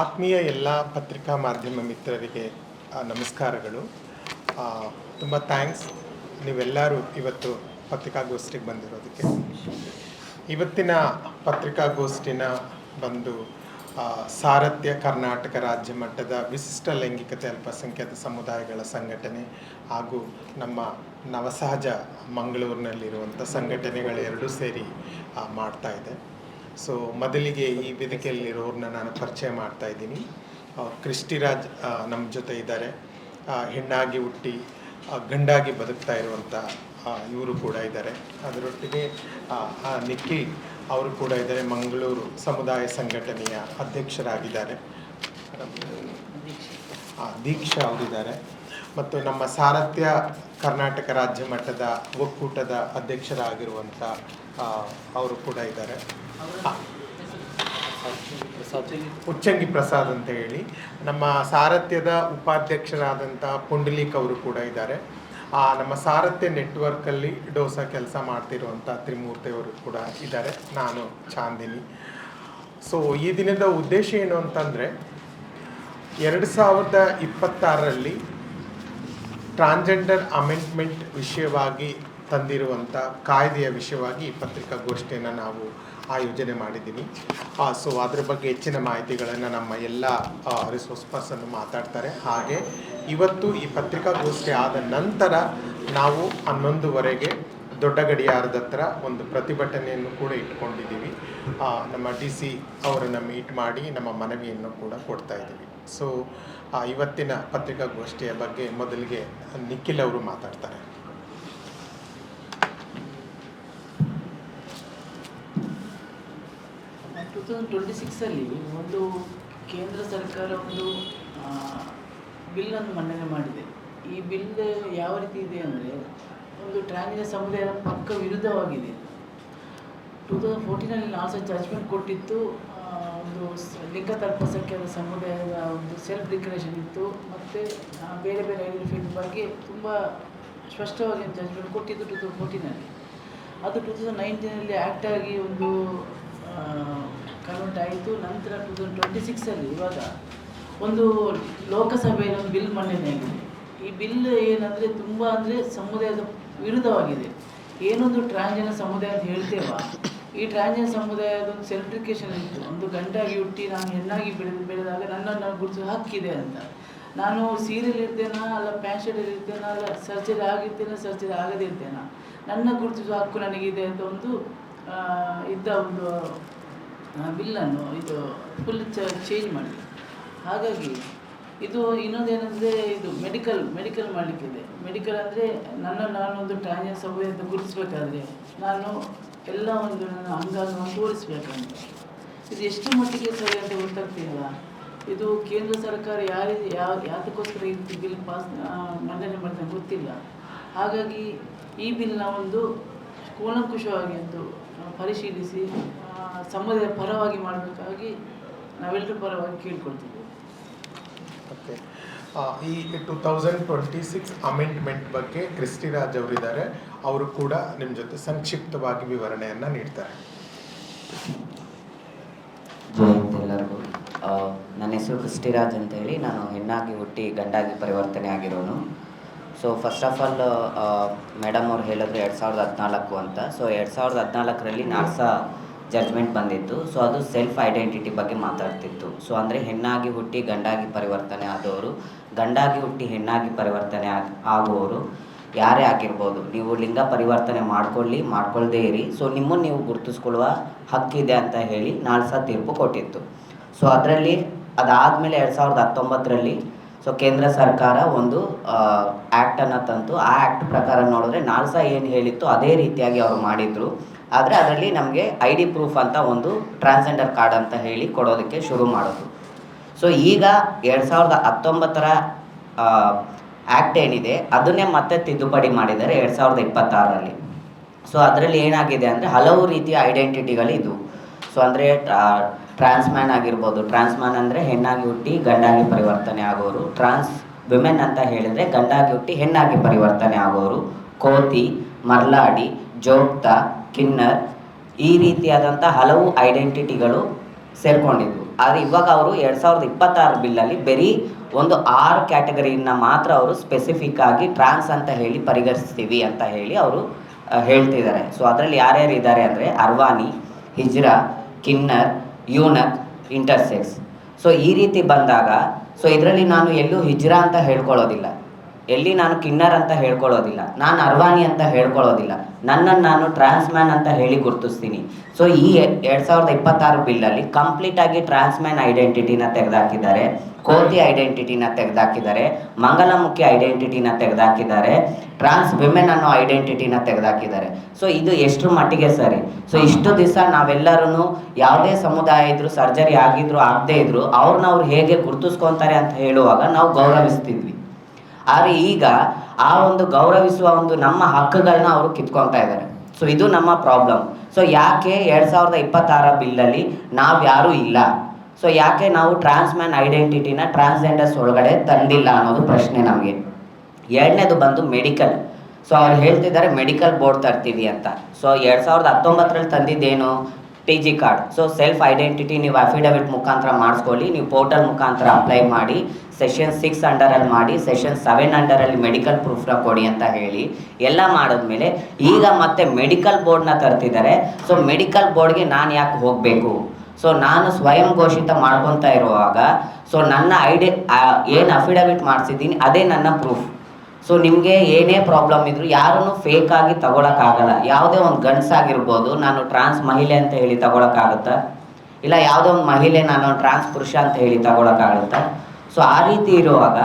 ಆತ್ಮೀಯ ಎಲ್ಲ ಪತ್ರಿಕಾ ಮಾಧ್ಯಮ ಮಿತ್ರರಿಗೆ ನಮಸ್ಕಾರಗಳು. ತುಂಬ ಥ್ಯಾಂಕ್ಸ್ ನೀವೆಲ್ಲರೂ ಇವತ್ತು ಪತ್ರಿಕಾಗೋಷ್ಠಿಗೆ ಬಂದಿರೋದಕ್ಕೆ. ಇವತ್ತಿನ ಪತ್ರಿಕಾಗೋಷ್ಠಿನ ಬಂದು ಸಾರಥ್ಯ ಕರ್ನಾಟಕ ರಾಜ್ಯ ಮಟ್ಟದ ವಿಶಿಷ್ಟ ಲೈಂಗಿಕತೆ ಅಲ್ಪಸಂಖ್ಯಾತ ಸಮುದಾಯಗಳ ಸಂಘಟನೆ ಹಾಗೂ ನಮ್ಮ ನವಸಹಜ ಮಂಗಳೂರಿನಲ್ಲಿರುವಂಥ ಸಂಘಟನೆಗಳೆರಡೂ ಸೇರಿ ಮಾಡ್ತಾ ಇದೆ. ಸೊ ಮೊದಲಿಗೆ ಈ ವೇದಿಕೆಯಲ್ಲಿರೋರನ್ನ ನಾನು ಪರಿಚಯ ಮಾಡ್ತಾ ಇದ್ದೀನಿ. ಕ್ರಿಸ್ಟಿರಾಜ್ ನಮ್ಮ ಜೊತೆ ಇದ್ದಾರೆ. ಹೆಣ್ಣಾಗಿ ಹುಟ್ಟಿ ಗಂಡಾಗಿ ಬದುಕ್ತಾ ಇರುವಂಥ ಇವರು ಕೂಡ ಇದ್ದಾರೆ. ಅದರೊಟ್ಟಿಗೆ ನಿಖಿಲ್ ಅವರು ಕೂಡ ಇದ್ದಾರೆ. ಮಂಗಳೂರು ಸಮುದಾಯ ಸಂಘಟನೆಯ ಅಧ್ಯಕ್ಷರಾಗಿದ್ದಾರೆ. ದೀಕ್ಷಾ ಅವರಿದ್ದಾರೆ. ಮತ್ತು ನಮ್ಮ ಸಾರಥ್ಯ ಕರ್ನಾಟಕ ರಾಜ್ಯ ಮಟ್ಟದ ಒಕ್ಕೂಟದ ಅಧ್ಯಕ್ಷರಾಗಿರುವಂಥ ಅವರು ಕೂಡ ಇದ್ದಾರೆ. ಉಚ್ಚಂಗಿ ಪ್ರಸಾದ್ ಅಂತ ಹೇಳಿ ನಮ್ಮ ಸಾರಥ್ಯದ ಉಪಾಧ್ಯಕ್ಷರಾದಂಥ ಪುಂಡಲೀಕ್ ಅವರು ಕೂಡ ಇದ್ದಾರೆ. ನಮ್ಮ ಸಾರಥ್ಯ ನೆಟ್ವರ್ಕಲ್ಲಿ ಡೋಸಾ ಕೆಲಸ ಮಾಡ್ತಿರುವಂಥ ತ್ರಿಮೂರ್ತಿ ಅವರು ಕೂಡ ಇದ್ದಾರೆ. ನಾನು ಚಾಂದಿನಿ. ಸೊ ಈ ದಿನದ ಉದ್ದೇಶ ಏನು ಅಂತಂದರೆ 2026ರಲ್ಲಿ ಟ್ರಾನ್ಸ್ಜೆಂಡರ್ ಅಮೆಂಡ್ಮೆಂಟ್ ವಿಷಯವಾಗಿ ತಂದಿರುವಂಥ ಕಾಯ್ದೆಯ ವಿಷಯವಾಗಿ ಈ ಪತ್ರಿಕಾಗೋಷ್ಠಿಯನ್ನು ನಾವು ಆಯೋಜನೆ ಮಾಡಿದ್ದೀವಿ. ಸೊ ಅದ್ರ ಬಗ್ಗೆ ಹೆಚ್ಚಿನ ಮಾಹಿತಿಗಳನ್ನು ನಮ್ಮ ಎಲ್ಲ ರಿಸೋರ್ಸ್ ಪರ್ಸನ್ ಮಾತಾಡ್ತಾರೆ. ಹಾಗೆ ಇವತ್ತು ಈ ಪತ್ರಿಕಾಗೋಷ್ಠಿ ಆದ ನಂತರ ನಾವು 11:15 ದೊಡ್ಡ ಗಡಿಯಾರದ ಹತ್ರ ಒಂದು ಪ್ರತಿಭಟನೆಯನ್ನು ಕೂಡ ಇಟ್ಕೊಂಡಿದ್ದೀವಿ. ನಮ್ಮ DC ಅವರನ್ನು ಮೀಟ್ ಮಾಡಿ ನಮ್ಮ ಮನವಿಯನ್ನು ಕೂಡ ಕೊಡ್ತಾ ಇದ್ದೀವಿ. ಸೊ ಇವತ್ತಿನ ಪತ್ರಿಕಾಗೋಷ್ಠಿಯ ಬಗ್ಗೆ ಮೊದಲಿಗೆ ನಿಖಿಲ್ ಅವರು ಮಾತಾಡ್ತಾರೆ. ಅಲ್ಲಿ ಒಂದು ಕೇಂದ್ರ ಸರ್ಕಾರ ಒಂದು ಬಿಲ್ಲನ್ನು ಮಂಡನೆ ಮಾಡಿದೆ. ಈ ಬಿಲ್ ಯಾವ ರೀತಿ ಇದೆ ಅಂದರೆ ಒಂದು ಟ್ರಾನ್ಸ್ಜೆಂಡರ್ ಸಮುದಾಯದ ಪಕ್ಕ ವಿರುದ್ಧವಾಗಿದೆ. 2014ರಲ್ಲಿ ನಾವು ಸಹ ಜಡ್ಜ್ಮೆಂಟ್ ಕೊಟ್ಟಿತ್ತು. ಒಂದು ಲಿಂಗ ಅಲ್ಪಸಂಖ್ಯಾತ ಸಮುದಾಯದ ಒಂದು ಸೆಲ್ಫ್ ಡಿಕ್ಲರೇಷನ್ ಇತ್ತು ಮತ್ತು ಬೇರೆ ಬೇರೆ ಐಡೆಂಟಿಫೈಡ್ ಬಗ್ಗೆ ತುಂಬ ಸ್ಪಷ್ಟವಾಗಿ ಜಡ್ಜ್ಮೆಂಟ್ ಕೊಟ್ಟಿದ್ದು 2014ರಲ್ಲಿ. ಅದು 2019ರಲ್ಲಿ ಆ್ಯಕ್ಟ್ ಆಗಿ ಒಂದು ಕನ್ವರ್ಟ್ ಆಯಿತು. ನಂತರ 2026ಅಲ್ಲಿ ಇವಾಗ ಒಂದು ಲೋಕಸಭೆಯಲ್ಲಿ ಒಂದು ಬಿಲ್ ಮಂಡನೆಯಾಗಿದೆ. ಈ ಬಿಲ್ ಏನಂದರೆ ತುಂಬ ಅಂದರೆ ಸಮುದಾಯದ ವಿರುದ್ಧವಾಗಿದೆ. ಏನೊಂದು ಟ್ರಾನ್ಸ್ಜೆಂಡರ್ ಸಮುದಾಯ ಅಂತ ಹೇಳ್ತೇವ, ಈ ಟ್ರಾನ್ಸ್ಜೆಂಡರ್ ಸಮುದಾಯದ ಒಂದು ಸೆಲ್ಫ್ ಡಿಕ್ಲರೇಷನ್ ಇತ್ತು. ಒಂದು ಗಂಡಾಗಿ ಹುಟ್ಟಿ ನಾನು ಹೆಣ್ಣಾಗಿ ಬೆಳೆದಾಗ ನನ್ನನ್ನು ಗುರುತಿಸೋ ಹಕ್ಕಿದೆ ಅಂತ. ನಾನು ಸೀರಿಯಲ್ ಇರ್ತೇನಾ ಅಲ್ಲ ಪ್ಯಾನ್ಶರ್ಟಲ್ಲಿ ಇರ್ತೇನಾ ಅಲ್ಲ ಸರ್ಜರಿ ಆಗಿರ್ತೇನಾ ಸರ್ಜರಿ ಆಗದೇ ಇರ್ತೇನಾ, ನನ್ನ ಗುರುತಿಸುವ ಹಕ್ಕು ನನಗಿದೆ ಅಂತ ಒಂದು ಇದ್ದ ಒಂದು ಬಿಲ್ಲನ್ನು ಇದು ಫುಲ್ ಚೇಂಜ್ ಮಾಡಿದೆ. ಹಾಗಾಗಿ ಇದು ಇನ್ನೊಂದೇನೆಂದರೆ ಇದು ಮೆಡಿಕಲ್ ಮಾಡಲಿಕ್ಕಿದೆ. ಮೆಡಿಕಲ್ ಅಂದರೆ ನಾನೊಂದು ಟ್ರಾನ್ಸ್ಜೆಂಡರ್ ಸಮುದಾಯ ಅಂತ ಗುರುತಿಸಬೇಕಾದ್ರೆ ನಾನು ಎಲ್ಲ ಒಂದು ನನ್ನ ಅಂಗವನ್ನು ತೋರಿಸ್ಬೇಕಂತ. ಇದು ಎಷ್ಟು ಮಟ್ಟಿಗೆ ಸರಿ ಅಂತ ಗೊತ್ತಾಗ್ತಿಲ್ಲ. ಇದು ಕೇಂದ್ರ ಸರ್ಕಾರ ಯಾತಕ್ಕೋಸ್ಕರ ಇದು ಬಿಲ್ ಮಂಡನೆ ಮಾಡ್ತಾರೆ ಗೊತ್ತಿಲ್ಲ. ಹಾಗಾಗಿ ಈ ಬಿಲ್ನ ಒಂದು ಕೂಲಂಕುಷವಾಗಿ ಒಂದು ಪರಿಶೀಲಿಸಿ ಸಮುದಾಯ ಪರವಾಗಿ ಮಾಡಬೇಕಾಗಿ ನಾವೆಲ್ಲರೂ ಪರವಾಗಿ ಕೇಳ್ಕೊಳ್ತೀವಿ. ಓಕೆ, ಈ 2026 ಅಮೆಂಡ್ಮೆಂಟ್ ಬಗ್ಗೆ ಕ್ರಿಸ್ಟಿರಾಜ್ ಅವರಿದ್ದಾರೆ. ಅವರು ಕೂಡ ನಿಮ್ಮ ಜೊತೆ ಸಂಕ್ಷಿಪ್ತವಾಗಿ ವಿವರಣೆಯನ್ನು ನೀಡ್ತಾರೆ. ಜಯಂತ್ ಎಲ್ಲರಿಗೂ. ನನ್ನ ಹೆಸರು ಕ್ರಿಸ್ಟಿರಾಜ್ ಅಂತೇಳಿ, ನಾನು ಹೆಣ್ಣಾಗಿ ಹುಟ್ಟಿ ಗಂಡಾಗಿ ಪರಿವರ್ತನೆ ಆಗಿರೋನು. So first of all madam ಅವ್ರು ಹೇಳಿದ್ರು 2014 ಅಂತ. ಸೊ 2014ರಲ್ಲಿ ನಾಲ್ಸಾ ಜಡ್ಜ್ಮೆಂಟ್ ಬಂದಿತ್ತು. ಸೊ ಅದು ಸೆಲ್ಫ್ ಐಡೆಂಟಿಟಿ ಬಗ್ಗೆ ಮಾತಾಡ್ತಿತ್ತು. ಸೊ ಅಂದರೆ ಹೆಣ್ಣಾಗಿ ಹುಟ್ಟಿ ಗಂಡಾಗಿ ಪರಿವರ್ತನೆ ಆದವರು, ಗಂಡಾಗಿ ಹುಟ್ಟಿ ಹೆಣ್ಣಾಗಿ ಪರಿವರ್ತನೆ ಆಗುವವರು ಯಾರೇ ಆಗಿರ್ಬೋದು, ನೀವು ಲಿಂಗ ಪರಿವರ್ತನೆ ಮಾಡ್ಕೊಳ್ಳದೇ ಇರಿ. ಸೊ ನಿಮ್ಮನ್ನು ನೀವು ಗುರುತಿಸ್ಕೊಳ್ಳುವ ಹಕ್ಕಿದೆ ಅಂತ ಹೇಳಿ ನಾಲ್ಸಾ ತೀರ್ಪು ಕೊಟ್ಟಿತ್ತು. ಸೊ ಅದರಲ್ಲಿ ಅದಾದಮೇಲೆ 2019ರಲ್ಲಿ ಸೊ ಕೇಂದ್ರ ಸರ್ಕಾರ ಒಂದು ಆ್ಯಕ್ಟನ್ನು ತಂತು. ಆ ಆ್ಯಕ್ಟ್ ಪ್ರಕಾರ ನೋಡಿದ್ರೆ ನಾಲ್ಸಾ ಏನು ಹೇಳಿತ್ತು ಅದೇ ರೀತಿಯಾಗಿ ಅವರು ಮಾಡಿದರು. ಆದರೆ ಅದರಲ್ಲಿ ನಮಗೆ ID ಪ್ರೂಫ್ ಅಂತ ಒಂದು ಟ್ರಾನ್ಸ್ಜೆಂಡರ್ ಕಾರ್ಡ್ ಅಂತ ಹೇಳಿ ಕೊಡೋದಕ್ಕೆ ಶುರು ಮಾಡೋದು. ಸೊ ಈಗ 2019ರ ಆ್ಯಕ್ಟ್ ಏನಿದೆ ಅದನ್ನೇ ಮತ್ತೆ ತಿದ್ದುಪಡಿ ಮಾಡಿದ್ದಾರೆ 2026ರಲ್ಲಿ. ಸೊ ಅದರಲ್ಲಿ ಏನಾಗಿದೆ ಅಂದರೆ ಹಲವು ರೀತಿಯ ಐಡೆಂಟಿಟಿಗಳಿದು. ಸೊ ಅಂದರೆ ಟ್ರಾನ್ಸ್ಮ್ಯಾನ್ ಆಗಿರ್ಬೋದು. ಟ್ರಾನ್ಸ್ಮ್ಯಾನ್ ಅಂದರೆ ಹೆಣ್ಣಾಗಿ ಹುಟ್ಟಿ ಗಂಡಾಗಿ ಪರಿವರ್ತನೆ ಆಗೋರು. ಟ್ರಾನ್ಸ್ ವಿಮೆನ್ ಅಂತ ಹೇಳಿದರೆ ಗಂಡಾಗಿ ಹುಟ್ಟಿ ಹೆಣ್ಣಾಗಿ ಪರಿವರ್ತನೆ ಆಗೋರು. ಕೋತಿ, ಮರ್ಲಾಡಿ, ಜೋಗ್ತ, ಕಿನ್ನರ್ ಈ ರೀತಿಯಾದಂಥ ಹಲವು ಐಡೆಂಟಿಟಿಗಳು ಸೇರಿಕೊಂಡಿದ್ವು. ಆದರೆ ಇವಾಗ ಅವರು 2026 ಬಿಲ್ಲಲ್ಲಿ ಬರೀ ಒಂದು 6 ಕ್ಯಾಟಗರಿಯನ್ನು ಮಾತ್ರ ಅವರು ಸ್ಪೆಸಿಫಿಕ್ ಆಗಿ ಟ್ರಾನ್ಸ್ ಅಂತ ಹೇಳಿ ಪರಿಗಣಿಸ್ತೀವಿ ಅಂತ ಹೇಳಿ ಅವರು ಹೇಳ್ತಿದ್ದಾರೆ. ಸೊ ಅದರಲ್ಲಿ ಯಾರ್ಯಾರು ಇದ್ದಾರೆ ಅಂದರೆ ಅರ್ವಾನಿ, ಹಿಜ್ರಾ, ಕಿನ್ನರ್, ಯೂನಕ್, ಇಂಟರ್ಸೆಕ್ಸ್. ಸೊ ಈ ರೀತಿ ಬಂದಾಗ ಸೊ ಇದರಲ್ಲಿ ನಾನು ಎಲ್ಲೂ ಹಿಜ್ರಾ ಅಂತ ಹೇಳ್ಕೊಳ್ಳೋದಿಲ್ಲ, ಎಲ್ಲಿ ನಾನು ಕಿನ್ನರ್ ಅಂತ ಹೇಳ್ಕೊಳ್ಳೋದಿಲ್ಲ, ನಾನು ಅರ್ವಾನಿ ಅಂತ ಹೇಳ್ಕೊಳ್ಳೋದಿಲ್ಲ, ನನ್ನನ್ನು ನಾನು ಟ್ರಾನ್ಸ್ಮ್ಯಾನ್ ಅಂತ ಹೇಳಿ ಗುರುತಿಸ್ತೀನಿ. ಸೊ ಈ 2026 ಬಿಲ್ಲಲ್ಲಿ ಕಂಪ್ಲೀಟಾಗಿ ಟ್ರಾನ್ಸ್ಮ್ಯಾನ್ ಐಡೆಂಟಿಟಿನ ತೆಗೆದಾಕಿದ್ದಾರೆ, ಕೋತಿ ಐಡೆಂಟಿಟಿನ ತೆಗೆದಾಕಿದ್ದಾರೆ, ಮಂಗಲಮುಖಿ ಐಡೆಂಟಿಟಿನ ತೆಗೆದಾಕಿದ್ದಾರೆ, ಟ್ರಾನ್ಸ್ ವಿಮೆನ್ ಅನ್ನೋ ಐಡೆಂಟಿಟಿನ ತೆಗೆದಾಕಿದ್ದಾರೆ. ಸೊ ಇದು ಎಷ್ಟರ ಮಟ್ಟಿಗೆ ಸರಿ? ಸೊ ಇಷ್ಟು ದಿವಸ ನಾವೆಲ್ಲರೂ ಯಾವುದೇ ಸಮುದಾಯ ಇದ್ದರೂ, ಸರ್ಜರಿ ಆಗಿದ್ರು ಆಗದೇ ಇದ್ದರೂ ಅವ್ರನ್ನ ಅವ್ರು ಹೇಗೆ ಗುರುತಿಸ್ಕೊತಾರೆ ಅಂತ ಹೇಳುವಾಗ ನಾವು ಗೌರವಿಸ್ತಿದ್ವಿ. ಆದರೆ ಈಗ ಆ ಒಂದು ಗೌರವಿಸುವ ಒಂದು ನಮ್ಮ ಹಕ್ಕುಗಳನ್ನ ಅವರು ಕಿತ್ಕೊತಾ ಇದ್ದಾರೆ. ಸೊ ಇದು ನಮ್ಮ ಪ್ರಾಬ್ಲಮ್. ಸೊ ಯಾಕೆ 2026 ಬಿಲ್ಲಲ್ಲಿ ನಾವು ಯಾರೂ ಇಲ್ಲ? ಸೊ ಯಾಕೆ ನಾವು ಟ್ರಾನ್ಸ್ಮ್ಯಾನ್ ಐಡೆಂಟಿಟಿನ ಟ್ರಾನ್ಸ್ಜೆಂಡರ್ಸ್ ಒಳಗಡೆ ತಂದಿಲ್ಲ ಅನ್ನೋದು ಪ್ರಶ್ನೆ ನಮಗೆ. ಎರಡನೇದು ಬಂದು ಮೆಡಿಕಲ್. ಸೊ ಅವ್ರು ಹೇಳ್ತಿದ್ದಾರೆ ಮೆಡಿಕಲ್ ಬೋರ್ಡ್ ತರ್ತೀವಿ ಅಂತ. So 2019 ತಂದಿದ್ದೇನು? TG card. So self identity ನೀವು ಅಫಿಡವಿಟ್ ಮುಖಾಂತರ ಮಾಡಿಸ್ಕೊಳ್ಳಿ, ನೀವು ಪೋರ್ಟಲ್ ಮುಖಾಂತರ ಅಪ್ಲೈ ಮಾಡಿ, ಸೆಷನ್ 6 ಅಂಡರಲ್ಲಿ ಮಾಡಿ, ಸೆಷನ್ 7 ಅಂಡರಲ್ಲಿ ಮೆಡಿಕಲ್ ಪ್ರೂಫ್ನ ಕೊಡಿ ಅಂತ ಹೇಳಿ ಎಲ್ಲ ಮಾಡಿದ್ಮೇಲೆ ಈಗ ಮತ್ತೆ ಮೆಡಿಕಲ್ ಬೋರ್ಡ್ನ ತರ್ತಿದ್ದಾರೆ. ಸೊ ಮೆಡಿಕಲ್ ಬೋರ್ಡ್ಗೆ ನಾನು ಯಾಕೆ ಹೋಗಬೇಕು? ಸೊ ನಾನು ಸ್ವಯಂ ಘೋಷಿತ ಮಾಡ್ಕೊತಾ ಇರುವಾಗ ಸೊ ನನ್ನ ಏನು ಅಫಿಡವಿಟ್ ಮಾಡಿಸಿದ್ದೀನಿ ಅದೇ ನನ್ನ ಪ್ರೂಫ್. ಸೊ ನಿಮಗೆ ಏನೇ ಪ್ರಾಬ್ಲಮ್ ಇದ್ದರೂ ಯಾರನ್ನು ಫೇಕಾಗಿ ತಗೊಳಕ್ಕಾಗಲ್ಲ. ಯಾವುದೇ ಒಂದು ಗಂಡಸಾಗಿರ್ಬೋದು, ನಾನು ಟ್ರಾನ್ಸ್ ಮಹಿಳೆ ಅಂತ ಹೇಳಿ ತಗೊಳಕ್ಕಾಗುತ್ತಾ? ಇಲ್ಲ ಯಾವುದೇ ಒಂದು ಮಹಿಳೆ ನಾನು ಟ್ರಾನ್ಸ್ ಪುರುಷ ಅಂತ ಹೇಳಿ ತಗೊಳಕ್ಕಾಗುತ್ತಾ? ಸೊ ಆ ರೀತಿ ಇರುವಾಗ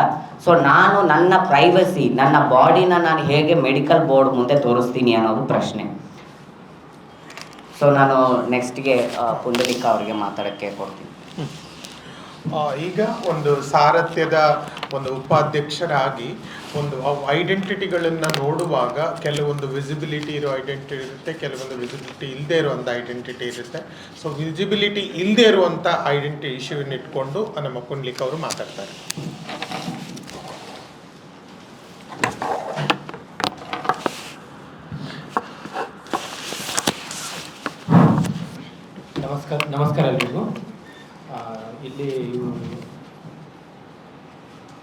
ಸೊ ನಾನು ನನ್ನ ಪ್ರೈವಸಿ, ನನ್ನ ಬಾಡಿನ ನಾನು ಹೇಗೆ ಮೆಡಿಕಲ್ ಬೋರ್ಡ್ ಮುಂದೆ ತೋರಿಸ್ತೀನಿ ಅನ್ನೋದು ಪ್ರಶ್ನೆ. ಸೊ ನಾನು ನೆಕ್ಸ್ಟ್ಗೆ ಪುಂಡಲಿಕ ಅವರಿಗೆ ಮಾತಾಡೋಕ್ಕೆ ಕೊಡ್ತೀನಿ. ಈಗ ಒಂದು ಸಾರಥ್ಯದ ಒಂದು ಉಪಾಧ್ಯಕ್ಷರಾಗಿ ಒಂದು ಐಡೆಂಟಿಟಿಗಳನ್ನು ನೋಡುವಾಗ ಕೆಲವೊಂದು ವಿಸಿಬಿಲಿಟಿ ಇರೋ ಐಡೆಂಟಿಟಿ ಇರುತ್ತೆ, ಕೆಲವೊಂದು ವಿಸಿಬಿಲಿಟಿ ಇಲ್ಲದೆ ಇರುವಂಥ ಐಡೆಂಟಿಟಿ ಇರುತ್ತೆ. ಸೊ ವಿಸಿಬಿಲಿಟಿ ಇಲ್ಲದೆ ಇರುವಂಥ ಐಡೆಂಟಿಟಿ ಇಶ್ಯೂವನ್ನು ಇಟ್ಕೊಂಡು ನಮ್ಮ ಪುಂಡ್ಲಿಕ್ ಅವರು ಮಾತಾಡ್ತಾರೆ. ನಮಸ್ಕಾರ ಎಲ್ರಿಗೂ. ಇಲ್ಲಿ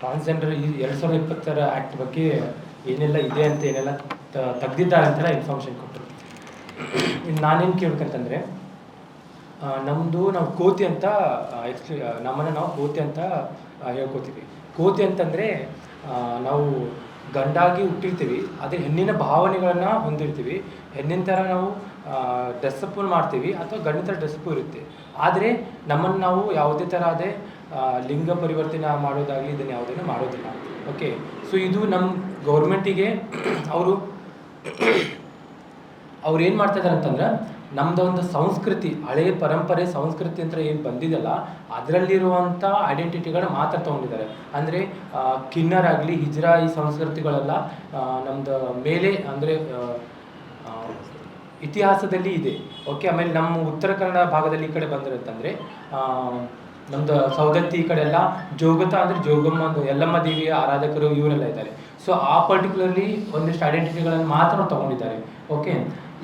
ಟ್ರಾನ್ಸ್ಜೆಂಡರ್ ಈ 2020 ಆ್ಯಕ್ಟ್ ಬಗ್ಗೆ ಏನೆಲ್ಲ ಇದೆ ಅಂತ ಏನೆಲ್ಲ ತೆಗ್ದಿದ್ದಾರೆ ಅಂತೆಲ್ಲ ಇನ್ಫಾರ್ಮೇಷನ್ ಕೊಟ್ಟರು. ನಾನೇನು ಕೇಳ್ಬೇಕಂತಂದರೆ, ನಾವು ಕೋತಿ ಅಂತ ನಮ್ಮನ್ನು ನಾವು ಕೋತಿ ಅಂತ ಹೇಳ್ಕೊತೀವಿ. ಕೋತಿ ಅಂತಂದರೆ ನಾವು ಗಂಡಾಗಿ ಹುಟ್ಟಿರ್ತೀವಿ, ಆದರೆ ಹೆಣ್ಣಿನ ಭಾವನೆಗಳನ್ನು ಹೊಂದಿರ್ತೀವಿ. ಹೆಣ್ಣಿನ ಥರ ನಾವು ಡ್ರೆಸ್ಅಪ್ ಮಾಡ್ತೀವಿ ಅಥವಾ ಗಂಡಿನ ಥರ ಡ್ರೆಸ್ಅಪ್ ಇರುತ್ತೆ. ಆದರೆ ನಮ್ಮನ್ನು ನಾವು ಯಾವುದೇ ಥರ ಅದೇ ಲಿಂಗ ಪರಿವರ್ತನೆ ಮಾಡೋದಾಗಲಿ ಇದನ್ನು ಯಾವುದನ್ನು ಮಾಡೋದಿಲ್ಲ. ಓಕೆ, ಸೊ ಇದು ನಮ್ಮ ಗೌರ್ಮೆಂಟಿಗೆ ಅವರು ಏನು ಮಾಡ್ತಾ ಇದ್ದಾರೆ ಅಂತಂದ್ರೆ, ನಮ್ಮದು ಒಂದು ಸಂಸ್ಕೃತಿ, ಹಳೆಯ ಪರಂಪರೆ ಸಂಸ್ಕೃತಿ ಅಂತ ಏನು ಬಂದಿದೆಯಲ್ಲ ಅದರಲ್ಲಿರುವಂಥ ಐಡೆಂಟಿಟಿಗಳನ್ನ ಮಾತ್ರ ತೊಗೊಂಡಿದ್ದಾರೆ. ಅಂದರೆ ಕಿನ್ನರ್ ಆಗಲಿ, ಹಿಜ್ರಾ, ಈ ಸಂಸ್ಕೃತಿಗಳೆಲ್ಲ ನಮ್ಮದು ಮೇಲೆ ಅಂದರೆ ಇತಿಹಾಸದಲ್ಲಿ ಇದೆ. ಓಕೆ, ಆಮೇಲೆ ನಮ್ಮ ಉತ್ತರ ಕನ್ನಡ ಭಾಗದಲ್ಲಿ ಈ ಕಡೆ ಬಂದಿರುತ್ತಂದರೆ ನಮ್ಮದು ಸೌದತ್ತಿ ಈ ಕಡೆ ಎಲ್ಲ ಜೋಗತ ಅಂದರೆ ಜೋಗಮ್ಮ, ಒಂದು ಯಲ್ಲಮ್ಮ ದೇವಿಯ ಆರಾಧಕರು ಇವರೆಲ್ಲ ಇದ್ದಾರೆ. ಸೊ ಆ ಪರ್ಟಿಕ್ಯುಲರ್ಲಿ ಒಂದಿಷ್ಟು ಐಡೆಂಟಿಟಿಗಳನ್ನು ಮಾತ್ರ ತೊಗೊಂಡಿದ್ದಾರೆ. ಓಕೆ,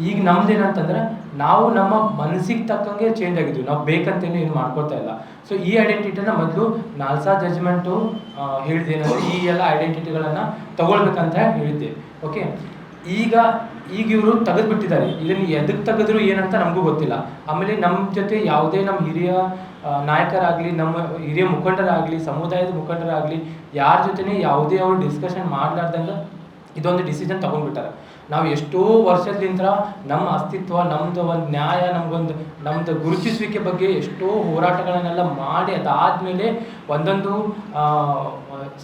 ಈಗ ನಮ್ದೇನಂತಂದ್ರೆ ನಾವು ನಮ್ಮ ಮನಸ್ಸಿಗೆ ತಕ್ಕಂಗೆ ಚೇಂಜ್ ಆಗಿದ್ವಿ, ನಾವು ಬೇಕಂತೇನು ಏನು ಮಾಡ್ಕೊಳ್ತಾ ಇಲ್ಲ. ಸೊ ಈ ಐಡೆಂಟಿಟಿನ ಮೊದಲು ನಾಲ್ಸಾ ಜಜ್ಮೆಂಟು ಹೇಳಿದ್ದೇನೆಂದರೆ ಈ ಎಲ್ಲ ಐಡೆಂಟಿಟಿಗಳನ್ನು ತಗೊಳ್ಬೇಕಂತ ಹೇಳಿದ್ದೆ. ಓಕೆ, ಈಗ ಇವರು ತೆಗೆದುಬಿಟ್ಟಿದ್ದಾರೆ. ಇದನ್ನು ಎದಕ್ಕೆ ತೆಗೆದ್ರು ಏನಂತ ನಮಗೂ ಗೊತ್ತಿಲ್ಲ. ಆಮೇಲೆ ನಮ್ಮ ಜೊತೆ ಯಾವುದೇ ನಮ್ಮ ಹಿರಿಯ ನಾಯಕರಾಗಲಿ, ನಮ್ಮ ಹಿರಿಯ ಮುಖಂಡರಾಗಲಿ, ಸಮುದಾಯದ ಮುಖಂಡರಾಗಲಿ ಯಾರ ಜೊತೆ ಯಾವುದೇ ಅವ್ರು ಡಿಸ್ಕಷನ್ ಮಾಡಲಾರ್ದಂಗೆ ಇದೊಂದು ಡಿಸಿಷನ್ ತೊಗೊಂಡ್ಬಿಟ್ಟಾರೆ. ನಾವು ಎಷ್ಟೋ ವರ್ಷದಿಂದ ನಮ್ಮ ಅಸ್ತಿತ್ವ, ನಮ್ಮದು ಒಂದು ನ್ಯಾಯ, ನಮ್ಮದು ಗುರುತಿಸುವಿಕೆ ಬಗ್ಗೆ ಎಷ್ಟೋ ಹೋರಾಟಗಳನ್ನೆಲ್ಲ ಮಾಡಿ ಅದಾದಮೇಲೆ ಒಂದೊಂದು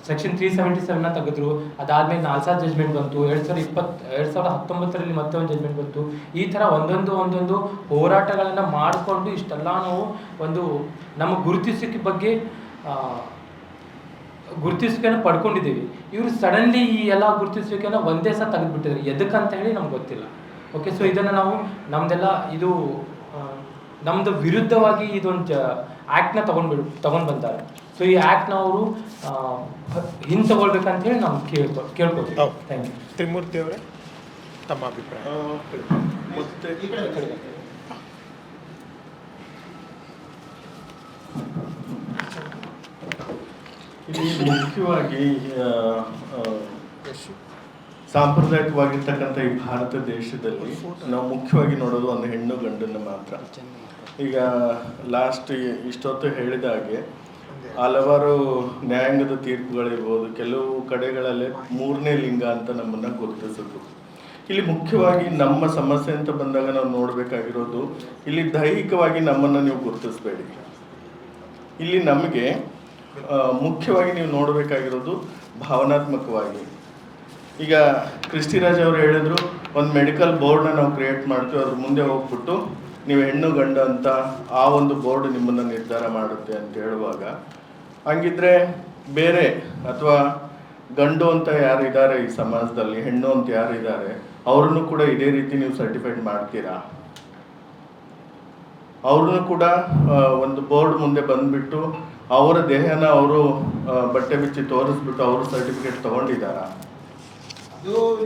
ಸೆಕ್ಷನ್ 377 ತೆಗೆದ್ರು. ಅದಾದಮೇಲೆ ನಾಲ್ಸಾ ಜಜ್ಮೆಂಟ್ ಬಂತು. 2019 ಮತ್ತೆ ಒಂದು ಜಜ್ಮೆಂಟ್ ಬಂತು. ಈ ಥರ ಒಂದೊಂದು ಹೋರಾಟಗಳನ್ನು ಮಾಡಿಕೊಂಡು ಇಷ್ಟೆಲ್ಲ ನಾವು ಒಂದು ನಮ್ಮ ಗುರುತಿಸುವಿಕೆ ಬಗ್ಗೆ ಗುರುತಿಸುವಿಕೆಯನ್ನು ಪಡ್ಕೊಂಡಿದ್ದೀವಿ. ಇವರು ಸಡನ್ಲಿ ಈ ಎಲ್ಲ ಗುರುತಿಸುವಿಕೆಯನ್ನು ಒಂದೇ ಸಹ ತೆಗೆದುಬಿಟ್ಟಿದ್ದಾರೆ. ಎದಕ್ಕಂತ ಹೇಳಿ ನಮ್ಗೆ ಗೊತ್ತಿಲ್ಲ. ಓಕೆ, ಸೊ ಇದನ್ನು ನಾವು ನಮ್ಮದೆಲ್ಲ ಇದು ನಮ್ಮದು ವಿರುದ್ಧವಾಗಿ ಇದೊಂದು ಆ್ಯಕ್ಟ್ನ ತೊಗೊಂಡು ಬಂತಾರೆ. ಸೊ ಈ ಆ್ಯಕ್ಟ್ನ ಅವರು ಹಿಂದೆ ತಗೊಳ್ಬೇಕಂತ ಹೇಳಿ ನಾವು ಕೇಳ್ಕೊತೀವಿ. Thank you. ತ್ರಿಮೂರ್ತಿ ಅವರೇ, ತಮ್ಮ ಅಭಿಪ್ರಾಯ. ಮತ್ತೆ ಇಲ್ಲಿ ಮುಖ್ಯವಾಗಿ ಸಾಂಪ್ರದಾಯಿಕವಾಗಿರ್ತಕ್ಕಂಥ ಈ ಭಾರತ ದೇಶದಲ್ಲಿ ನಾವು ಮುಖ್ಯವಾಗಿ ನೋಡೋದು ಒಂದು ಹೆಣ್ಣು ಗಂಡನ್ನು ಮಾತ್ರ. ಈಗ ಲಾಸ್ಟ್ ಇಷ್ಟೊತ್ತು ಹೇಳಿದ ಹಾಗೆ ಹಲವಾರು ನ್ಯಾಯಾಂಗದ ತೀರ್ಪುಗಳಿರ್ಬೋದು, ಕೆಲವು ಕಡೆಗಳಲ್ಲಿ 3ನೇ ಲಿಂಗ ಅಂತ ನಮ್ಮನ್ನು ಗುರುತಿಸಿದ್ರು. ಇಲ್ಲಿ ಮುಖ್ಯವಾಗಿ ನಮ್ಮ ಸಮಸ್ಯೆ ಅಂತ ಬಂದಾಗ ನಾವು ನೋಡಬೇಕಾಗಿರೋದು, ಇಲ್ಲಿ ದೈಹಿಕವಾಗಿ ನಮ್ಮನ್ನು ನೀವು ಗುರುತಿಸಬೇಡಿ. ಇಲ್ಲಿ ನಮಗೆ ಮುಖ್ಯವಾಗಿ ನೀವು ನೋಡಬೇಕಾಗಿರೋದು ಭಾವನಾತ್ಮಕವಾಗಿ. ಈಗ ಕ್ರಿಸ್ಟಿರಾಜ್ ಅವರು ಹೇಳಿದ್ರು, ಒಂದು ಮೆಡಿಕಲ್ ಬೋರ್ಡ್ನ ನಾವು ಕ್ರಿಯೇಟ್ ಮಾಡ್ತೀವಿ, ಅದ್ರ ಮುಂದೆ ಹೋಗ್ಬಿಟ್ಟು ನೀವು ಹೆಣ್ಣು ಗಂಡ ಅಂತ ಆ ಒಂದು ಬೋರ್ಡ್ ನಿಮ್ಮನ್ನು ನಿರ್ಧಾರ ಮಾಡುತ್ತೆ ಅಂತ ಹೇಳುವಾಗ, ಹಂಗಿದ್ರೆ ಬೇರೆ ಅಥವಾ ಗಂಡು ಅಂತ ಯಾರಿದ್ದಾರೆ ಈ ಸಮಾಜದಲ್ಲಿ, ಹೆಣ್ಣು ಅಂತ ಯಾರಿದ್ದಾರೆ, ಅವ್ರನ್ನು ಕೂಡ ಇದೇ ರೀತಿ ನೀವು ಸರ್ಟಿಫೈಡ್ ಮಾಡ್ತೀರಾ? ಅವ್ರನ್ನು ಕೂಡ ಒಂದು ಬೋರ್ಡ್ ಮುಂದೆ ಬಂದ್ಬಿಟ್ಟು ಅವರ ದೇಹನ ಅವರು ಬಟ್ಟೆ ಬಿಚ್ಚಿ ತೋರಿಸ್ಬಿಟ್ಟು ಅವರು ಸರ್ಟಿಫಿಕೇಟ್ ತಗೊಂಡಿದ್ದಾರಾ?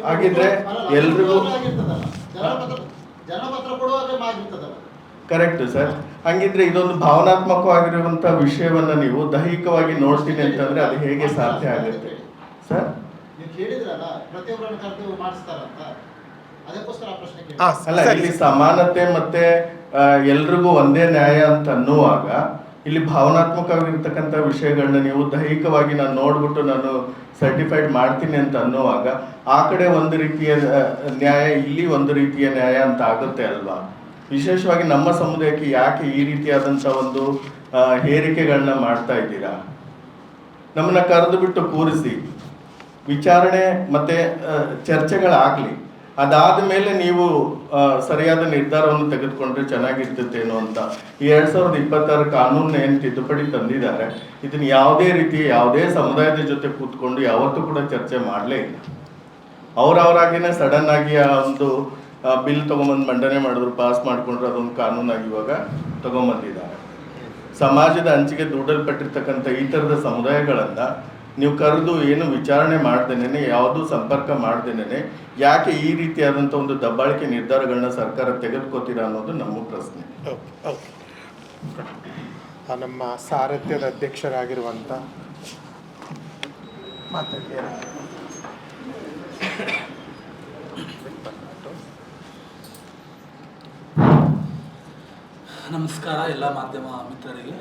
ಹಾಗಿದ್ರೆ ಎಲ್ರಿಗೂ ಕರೆಕ್ಟ್ ಸರ್. ಹಂಗಿದ್ರೆ ಇದೊಂದು ಭಾವನಾತ್ಮಕವಾಗಿರುವಂತ ವಿಷಯವನ್ನ ನೀವು ದೈಹಿಕವಾಗಿ ನೋಡ್ತೀನಿ ಅಂತಂದ್ರೆ ಅದು ಹೇಗೆ ಸಾಧ್ಯ ಆಗುತ್ತೆ ಸರ್? ಅಲ್ಲ, ಇಲ್ಲಿ ಸಮಾನತೆ ಮತ್ತೆ ಎಲ್ರಿಗೂ ಒಂದೇ ನ್ಯಾಯ ಅಂತ ಅನ್ನುವಾಗ ಇಲ್ಲಿ ಭಾವನಾತ್ಮಕವಾಗಿರ್ತಕ್ಕಂಥ ವಿಷಯಗಳನ್ನ ನೀವು ದೈಹಿಕವಾಗಿ ನಾನು ನೋಡ್ಬಿಟ್ಟು ನಾನು ಸರ್ಟಿಫೈಡ್ ಮಾಡ್ತೀನಿ ಅಂತ ಅನ್ನುವಾಗ ಆ ಕಡೆ ಒಂದು ರೀತಿಯ ನ್ಯಾಯ, ಇಲ್ಲಿ ಒಂದು ರೀತಿಯ ನ್ಯಾಯ ಅಂತ ಆಗುತ್ತೆ ಅಲ್ವಾ? ವಿಶೇಷವಾಗಿ ನಮ್ಮ ಸಮುದಾಯಕ್ಕೆ ಯಾಕೆ ಈ ರೀತಿಯಾದಂಥ ಒಂದು ಹೇರಿಕೆಗಳನ್ನ ಮಾಡ್ತಾ ಇದ್ದೀರಾ? ನಮ್ಮನ್ನ ಕರೆದು ಬಿಟ್ಟು ಕೂರಿಸಿ ವಿಚಾರಣೆ ಮತ್ತೆ ಚರ್ಚೆಗಳಾಗ್ಲಿ, ಅದಾದ ಮೇಲೆ ನೀವು ಸರಿಯಾದ ನಿರ್ಧಾರವನ್ನು ತೆಗೆದುಕೊಂಡ್ರೆ ಚೆನ್ನಾಗಿರ್ತೇನೋ ಅಂತ. ಈ 2026 ಕಾನೂನು ಏನು ತಿದ್ದುಪಡಿ ತಂದಿದ್ದಾರೆ, ಇದನ್ನ ಯಾವುದೇ ರೀತಿ ಯಾವುದೇ ಸಮುದಾಯದ ಜೊತೆ ಕೂತ್ಕೊಂಡು ಯಾವತ್ತೂ ಕೂಡ ಚರ್ಚೆ ಮಾಡಲೇ ಇಲ್ಲ. ಅವರವರಾಗಿನೇ ಸಡನ್ ಆಗಿ ಆ ಒಂದು ಬಿಲ್ ತಗೊಂಬಂದು ಮಂಡನೆ ಮಾಡಿದ್ರು, ಪಾಸ್ ಮಾಡ್ಕೊಂಡ್ರೆ ಅದೊಂದು ಕಾನೂನಾಗಿ ಇವಾಗ ತಗೊಂಬಂದಿದ್ದಾರೆ. ಸಮಾಜದ ಅಂಚಿಗೆ ದೂಡಲ್ಪಟ್ಟಿರ್ತಕ್ಕಂಥ ಈ ಥರದ ಸಮುದಾಯಗಳನ್ನ ನೀವು ಕರೆದು ಏನು ವಿಚಾರಣೆ ಮಾಡ್ದೇನೆ, ಯಾವುದೂ ಸಂಪರ್ಕ ಮಾಡ್ದೇನೆ ಯಾಕೆ ಈ ರೀತಿಯಾದಂಥ ಒಂದು ದಬ್ಬಾಳಿಕೆ ನಿರ್ಧಾರಗಳನ್ನ ಸರ್ಕಾರ ತೆಗೆದುಕೋತೀರಾ ಅನ್ನೋದು ನಮ್ಮ ಪ್ರಶ್ನೆ. ನಮ್ಮ ಸಾರಥ್ಯದ ಅಧ್ಯಕ್ಷರಾಗಿರುವಂಥ ನಮಸ್ಕಾರ ಎಲ್ಲ ಮಾಧ್ಯಮ ಮಿತ್ರರಿಗೆ.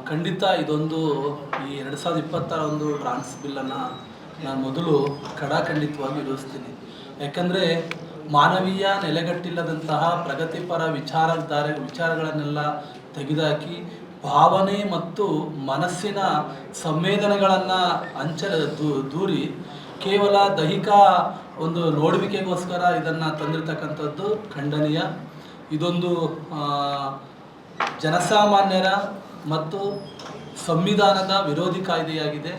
ಖಂಡಿತ ಇದೊಂದು ಈ 2026 ಒಂದು ಟ್ರಾನ್ಸ್ ಬಿಲ್ಲನ್ನು ನಾನು ಮೊದಲು ಖಡಾಖಂಡಿತವಾಗಿ ವಿರೋಧಿಸ್ತೀನಿ. ಯಾಕಂದರೆ ಮಾನವೀಯ ನೆಲೆಗಟ್ಟಿಲ್ಲದಂತಹ ಪ್ರಗತಿಪರ ವಿಚಾರಗಳನ್ನೆಲ್ಲ ತೆಗೆದುಹಾಕಿ ಭಾವನೆ ಮತ್ತು ಮನಸ್ಸಿನ ಸಂವೇದನೆಗಳನ್ನು ದೂರಿ ಕೇವಲ ದೈಹಿಕ ಒಂದು ನೋಡುವಿಕೆಗೋಸ್ಕರ ಇದನ್ನು ತಂದಿರತಕ್ಕಂಥದ್ದು ಖಂಡನೀಯ. ಇದೊಂದು ಜನಸಾಮಾನ್ಯರ ಮತ್ತು ಸಂವಿಧಾನದ ವಿರೋಧಿ ಕಾಯ್ದೆಯಾಗಿದೆ.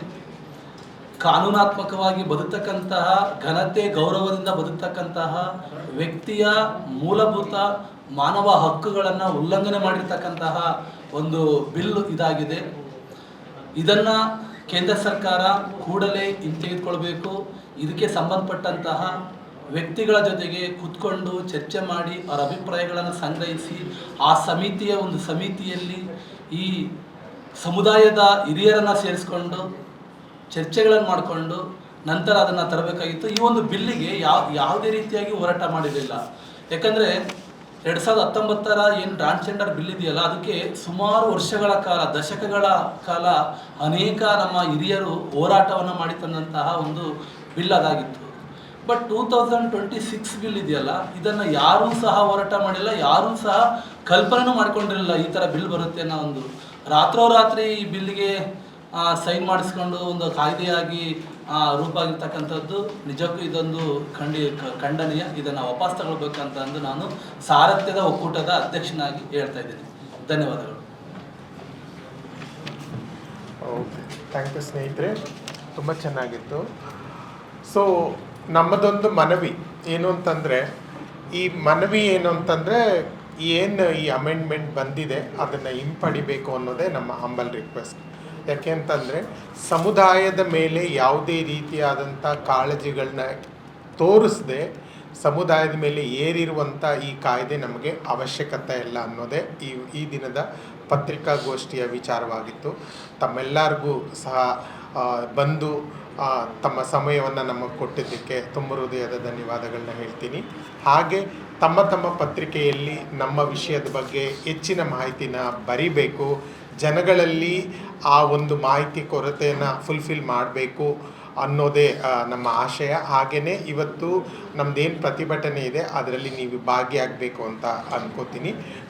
ಕಾನೂನಾತ್ಮಕವಾಗಿ ಬದುಕ್ತಕ್ಕಂತಹ ಘನತೆ ಗೌರವದಿಂದ ಬದುಕ್ತಕ್ಕಂತಹ ವ್ಯಕ್ತಿಯ ಮೂಲಭೂತ ಮಾನವ ಹಕ್ಕುಗಳನ್ನು ಉಲ್ಲಂಘನೆ ಮಾಡಿರ್ತಕ್ಕಂತಹ ಒಂದು ಬಿಲ್ ಇದಾಗಿದೆ. ಇದನ್ನು ಕೇಂದ್ರ ಸರ್ಕಾರ ಕೂಡಲೇ ಹಿಂತೆಗೆದುಕೊಳ್ಬೇಕು. ಇದಕ್ಕೆ ಸಂಬಂಧಪಟ್ಟಂತಹ ವ್ಯಕ್ತಿಗಳ ಜೊತೆಗೆ ಕೂತ್ಕೊಂಡು ಚರ್ಚೆ ಮಾಡಿ ಅವರ ಅಭಿಪ್ರಾಯಗಳನ್ನು ಸಂಗ್ರಹಿಸಿ ಆ ಸಮಿತಿಯಲ್ಲಿ ಈ ಸಮುದಾಯದ ಹಿರಿಯರನ್ನು ಸೇರಿಸ್ಕೊಂಡು ಚರ್ಚೆಗಳನ್ನು ಮಾಡಿಕೊಂಡು ನಂತರ ಅದನ್ನು ತರಬೇಕಾಗಿತ್ತು. ಈ ಒಂದು ಬಿಲ್ಲಿಗೆ ಯಾವುದೇ ರೀತಿಯಾಗಿ ಹೋರಾಟ ಮಾಡಿರಲಿಲ್ಲ. ಯಾಕಂದರೆ 2019 ಏನು ಟ್ರಾನ್ಸ್ಜೆಂಡರ್ ಬಿಲ್ ಇದೆಯಲ್ಲ, ಅದಕ್ಕೆ ಸುಮಾರು ವರ್ಷಗಳ ಕಾಲ, ದಶಕಗಳ ಕಾಲ ಅನೇಕ ನಮ್ಮ ಹಿರಿಯರು ಹೋರಾಟವನ್ನು ಮಾಡಿ ತಂದಂತಹ ಒಂದು ಬಿಲ್ ಅದಾಗಿತ್ತು. ಬಟ್ 2026 ಬಿಲ್ ಇದೆಯಲ್ಲ, ಇದನ್ನು ಯಾರೂ ಸಹ ಹೋರಾಟ ಮಾಡಿಲ್ಲ, ಯಾರೂ ಸಹ ಕಲ್ಪನೆನೂ ಮಾಡ್ಕೊಂಡಿರಲಿಲ್ಲ ಈ ಥರ ಬಿಲ್ ಬರುತ್ತೆ ಅನ್ನೋ ಒಂದು. ರಾತ್ರೋರಾತ್ರಿ ಈ ಬಿಲ್ಗೆ ಸೈನ್ ಮಾಡಿಸ್ಕೊಂಡು ಒಂದು ಕಾಯ್ದೆಯಾಗಿ ರೂಪ ಆಗಿರ್ತಕ್ಕಂಥದ್ದು ನಿಜಕ್ಕೂ ಇದೊಂದು ಖಂಡನೀಯ. ಇದನ್ನು ವಾಪಸ್ ತಗೊಳ್ಬೇಕಂತ ಅಂದು ನಾನು ಸಾರಥ್ಯದ ಒಕ್ಕೂಟದ ಅಧ್ಯಕ್ಷನಾಗಿ ಹೇಳ್ತಾ ಇದ್ದೀನಿ. ಧನ್ಯವಾದಗಳು. ಓಕೆ, ಥ್ಯಾಂಕ್ ಯು ಸ್ನೇಹಿತರೆ, ತುಂಬ ಚೆನ್ನಾಗಿತ್ತು. ಸೊ ನಮ್ಮದೊಂದು ಮನವಿ ಏನು ಅಂತಂದರೆ, ಈ ಮನವಿ ಏನು ಅಂತಂದರೆ ಏನು ಈ ಅಮೆಂಡ್ಮೆಂಟ್ ಬಂದಿದೆ ಅದನ್ನು ಹಿಂಪಡಿಬೇಕು ಅನ್ನೋದೇ ನಮ್ಮ ಹಂಬಲ್ ರಿಕ್ವೆಸ್ಟ್. ಯಾಕೆ ಅಂತಂದರೆ ಸಮುದಾಯದ ಮೇಲೆ ಯಾವುದೇ ರೀತಿಯಾದಂಥ ಕಾಳಜಿಗಳನ್ನ ತೋರಿಸದೆ ಸಮುದಾಯದ ಮೇಲೆ ಏರಿರುವಂಥ ಈ ಕಾಯ್ದೆ ನಮಗೆ ಅವಶ್ಯಕತೆ ಇಲ್ಲ ಅನ್ನೋದೇ ಈ ದಿನದ ಪತ್ರಿಕಾಗೋಷ್ಠಿಯ ವಿಚಾರವಾಗಿತ್ತು. ತಮ್ಮೆಲ್ಲರಿಗೂ ಸಹ ಬಂದು ತಮ್ಮ ಸಮಯವನ್ನು ನಮಗೆ ಕೊಟ್ಟಿದ್ದಕ್ಕೆ ತುಂಬ ಹೃದಯದ ಧನ್ಯವಾದಗಳನ್ನ ಹೇಳ್ತೀನಿ. ಹಾಗೆ ತಮ್ಮ ತಮ್ಮ ಪತ್ರಿಕೆಯಲ್ಲಿ ನಮ್ಮ ವಿಷಯದ ಬಗ್ಗೆ ಹೆಚ್ಚಿನ ಮಾಹಿತಿನ ಬರಿಬೇಕು, ಜನಗಳಲ್ಲಿ ಆ ಒಂದು ಮಾಹಿತಿ ಕೊರತೆಯನ್ನು ಫುಲ್ಫಿಲ್ ಮಾಡಬೇಕು ಅನ್ನೋದೇ ನಮ್ಮ ಆಶಯ. ಹಾಗೆಯೇ ಇವತ್ತು ನಮ್ಮದೇನು ಪ್ರತಿಭಟನೆ ಇದೆ ಅದರಲ್ಲಿ ನೀವು ಭಾಗಿಯಾಗಬೇಕು ಅಂತ ಅಂದ್ಕೋತೀನಿ.